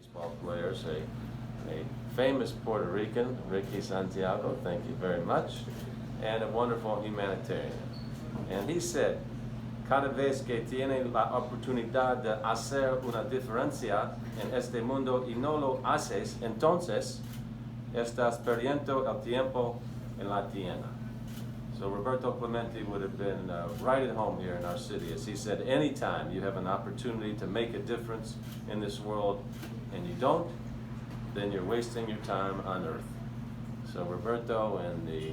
baseball players, a famous Puerto Rican, Ricky Santiago, thank you very much, and a wonderful humanitarian. And he said, cada vez que tiene la oportunidad de hacer una diferencia en este mundo y no lo haces, entonces estás perdiendo el tiempo en la tienda. So Roberto Clemente would have been right at home here in our city, as he said, anytime you have an opportunity to make a difference in this world and you don't, then you're wasting your time on earth. So Roberto and the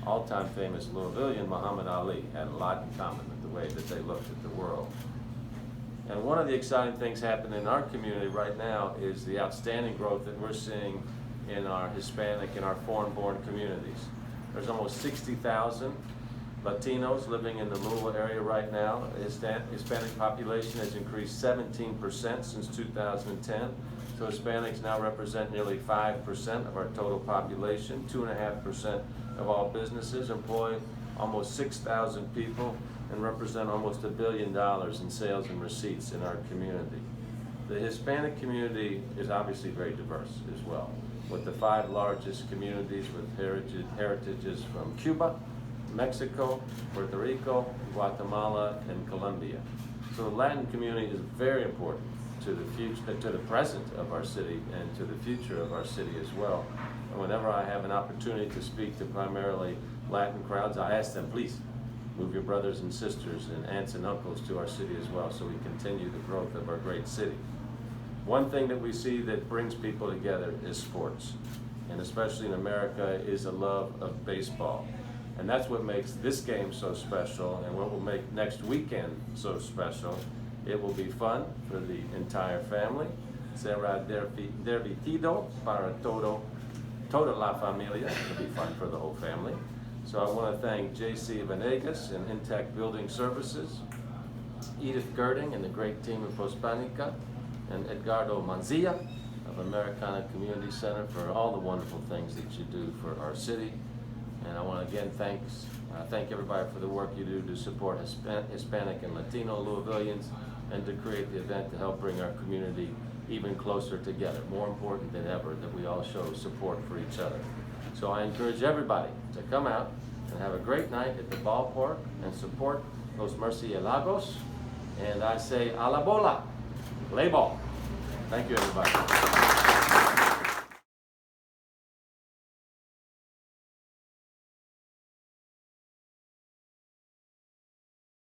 all-time famous Louisvillian Muhammad Ali had a lot in common with the way that they looked at the world. And one of the exciting things happening in our community right now is the outstanding growth that we're seeing in our Hispanic and our foreign-born communities. There's almost 60,000 Latinos living in the Louisville area right now. The Hispanic population has increased 17% since 2010. So Hispanics now represent nearly 5% of our total population. 2.5% of all businesses employ almost 6,000 people and represent almost $1 billion in sales and receipts in our community. The Hispanic community is obviously very diverse as well, with the 5 largest communities with heritages from Cuba, Mexico, Puerto Rico, Guatemala, and Colombia. So the Latin community is very important to the future, to the present of our city, and to the future of our city as well. And whenever I have an opportunity to speak to primarily Latin crowds, I ask them, please move your brothers and sisters and aunts and uncles to our city as well, so we continue the growth of our great city. One thing that we see that brings people together is sports, and especially in America is a love of baseball. And that's what makes this game so special, and what will make next weekend so special. It will be fun for the entire family. Será divertido para toda la familia. It'll be fun for the whole family. So I want to thank J.C. Venegas and Intech Building Services, Edith Girding and the great team of Pospanica, and Edgardo Manzilla of Americana Community Center for all the wonderful things that you do for our city. And I want to again thank everybody for the work you do to support Hispanic and Latino Louisvillians, and to create the event to help bring our community even closer together. More important than ever that we all show support for each other. So I encourage everybody to come out and have a great night at the ballpark and support Los Murciélagos. And I say, a la bola, play ball. Thank you, everybody.